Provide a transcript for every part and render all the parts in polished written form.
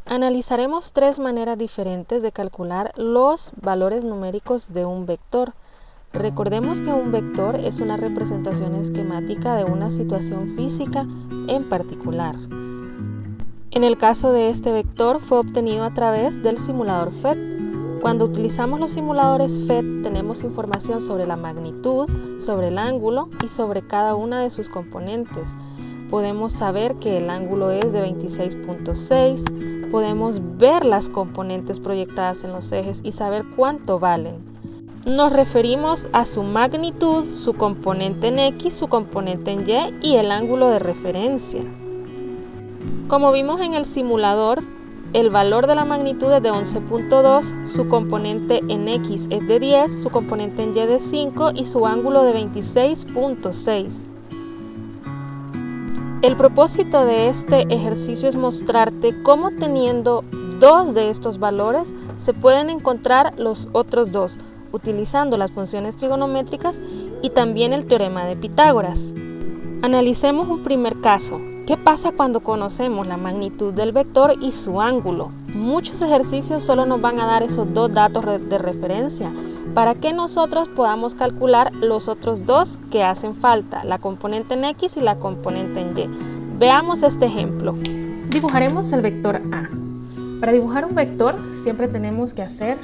Analizaremos tres maneras diferentes de calcular los valores numéricos de un vector. Recordemos que un vector es una representación esquemática de una situación física en particular. En el caso de este vector fue obtenido a través del simulador PhET. Cuando utilizamos los simuladores PhET tenemos información sobre la magnitud, sobre el ángulo y sobre cada una de sus componentes. Podemos saber que el ángulo es de 26.6, podemos ver las componentes proyectadas en los ejes y saber cuánto valen. Nos referimos a su magnitud, su componente en X, su componente en Y y el ángulo de referencia. Como vimos en el simulador, el valor de la magnitud es de 11.2, su componente en X es de 10, su componente en Y de 5 y su ángulo de 26.6. El propósito de este ejercicio es mostrarte cómo teniendo dos de estos valores se pueden encontrar los otros dos, utilizando las funciones trigonométricas y también el teorema de Pitágoras. Analicemos un primer caso. ¿Qué pasa cuando conocemos la magnitud del vector y su ángulo? Muchos ejercicios solo nos van a dar esos dos datos de referencia para que nosotros podamos calcular los otros dos que hacen falta, la componente en X y la componente en Y. Veamos este ejemplo. Dibujaremos el vector A. Para dibujar un vector siempre tenemos que hacer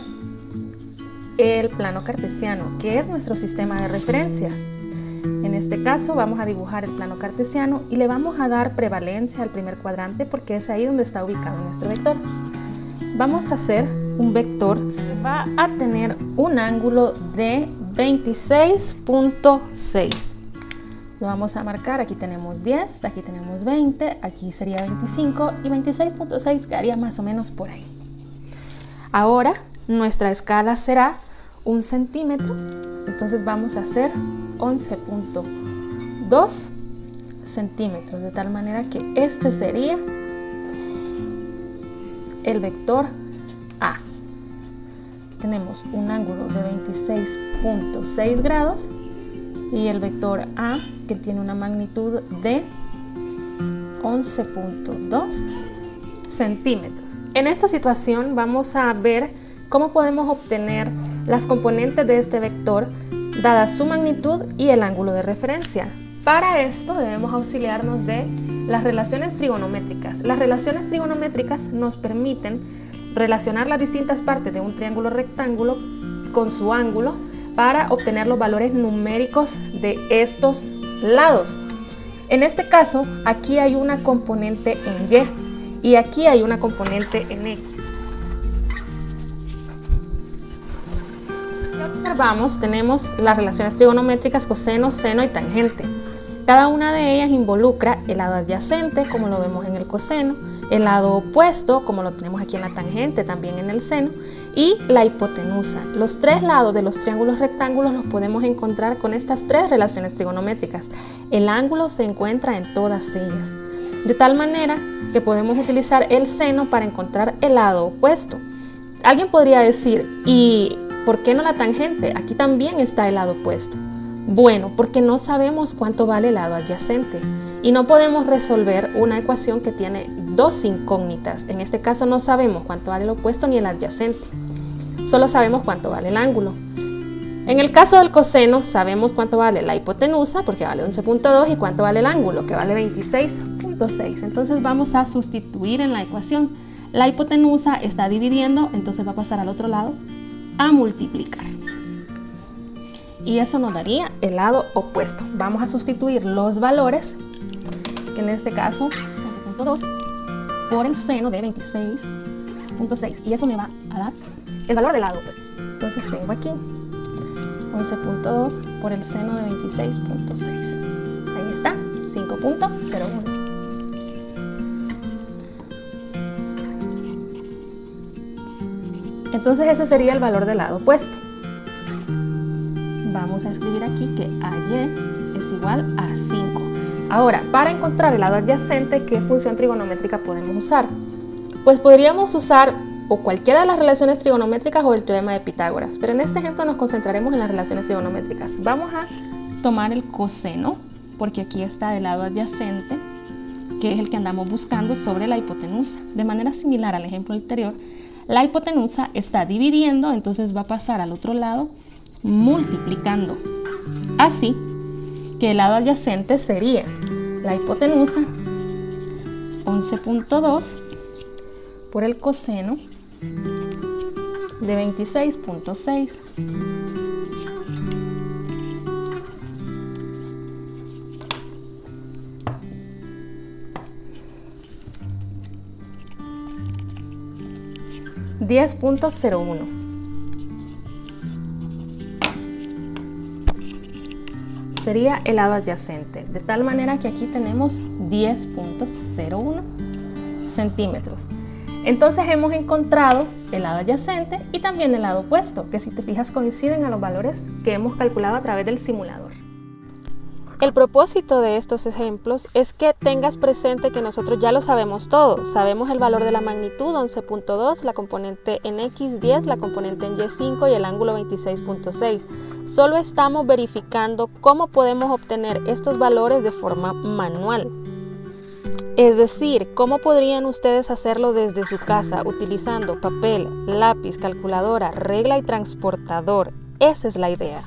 el plano cartesiano, que es nuestro sistema de referencia. En este caso vamos a dibujar el plano cartesiano y le vamos a dar prevalencia al primer cuadrante porque es ahí donde está ubicado nuestro vector. Vamos a hacer un vector que va a tener un ángulo de 26.6. Lo vamos a marcar, aquí tenemos 10, aquí tenemos 20, aquí sería 25 y 26.6 quedaría más o menos por ahí. Ahora nuestra escala será 1 centímetro, entonces vamos a hacer 11.2 centímetros, de tal manera que este sería el vector A. Tenemos un ángulo de 26.6 grados y el vector A que tiene una magnitud de 11.2 centímetros. En esta situación vamos a ver cómo podemos obtener las componentes de este vector dada su magnitud y el ángulo de referencia. Para esto debemos auxiliarnos de las relaciones trigonométricas. Las relaciones trigonométricas nos permiten relacionar las distintas partes de un triángulo rectángulo con su ángulo para obtener los valores numéricos de estos lados. En este caso, aquí hay una componente en Y y aquí hay una componente en X. Observamos, tenemos las relaciones trigonométricas coseno, seno y tangente. Cada una de ellas involucra el lado adyacente, como lo vemos en el coseno, el lado opuesto, como lo tenemos aquí en la tangente, también en el seno, y la hipotenusa. Los tres lados de los triángulos rectángulos los podemos encontrar con estas tres relaciones trigonométricas. El ángulo se encuentra en todas ellas, de tal manera que podemos utilizar el seno para encontrar el lado opuesto. Alguien podría decir, ¿y por qué no la tangente? Aquí también está el lado opuesto. Bueno, porque no sabemos cuánto vale el lado adyacente y no podemos resolver una ecuación que tiene dos incógnitas. En este caso no sabemos cuánto vale el opuesto ni el adyacente, solo sabemos cuánto vale el ángulo. En el caso del coseno sabemos cuánto vale la hipotenusa porque vale 11.2 y cuánto vale el ángulo que vale 26.6. Entonces vamos a sustituir en la ecuación. La hipotenusa está dividiendo, entonces va a pasar al otro lado a multiplicar. Y eso nos daría el lado opuesto. Vamos a sustituir los valores, que en este caso 11.2 por el seno de 26.6 y eso me va a dar el valor del lado opuesto. Entonces tengo aquí 11.2 por el seno de 26.6. Ahí está, 5.01. Entonces ese sería el valor del lado opuesto. Vamos a escribir aquí que AY es igual a 5. Ahora, para encontrar el lado adyacente, ¿qué función trigonométrica podemos usar? Pues podríamos usar o cualquiera de las relaciones trigonométricas o el teorema de Pitágoras, pero en este ejemplo nos concentraremos en las relaciones trigonométricas. Vamos a tomar el coseno, porque aquí está el lado adyacente, que es el que andamos buscando, sobre la hipotenusa. De manera similar al ejemplo anterior, la hipotenusa está dividiendo, entonces va a pasar al otro lado multiplicando. Así que el lado adyacente sería la hipotenusa 11.2 por el coseno de 26.6. $10.01. Sería el lado adyacente, de tal manera que aquí tenemos 10.01 centímetros. Entonces hemos encontrado el lado adyacente y también el lado opuesto, que si te fijas coinciden a los valores que hemos calculado a través del simulador. El propósito de estos ejemplos es que tengas presente que nosotros ya lo sabemos todo. Sabemos el valor de la magnitud 11.2, la componente en X 10, la componente en Y 5 y el ángulo 26.6. Solo estamos verificando cómo podemos obtener estos valores de forma manual. Es decir, cómo podrían ustedes hacerlo desde su casa utilizando papel, lápiz, calculadora, regla y transportador. Esa es la idea.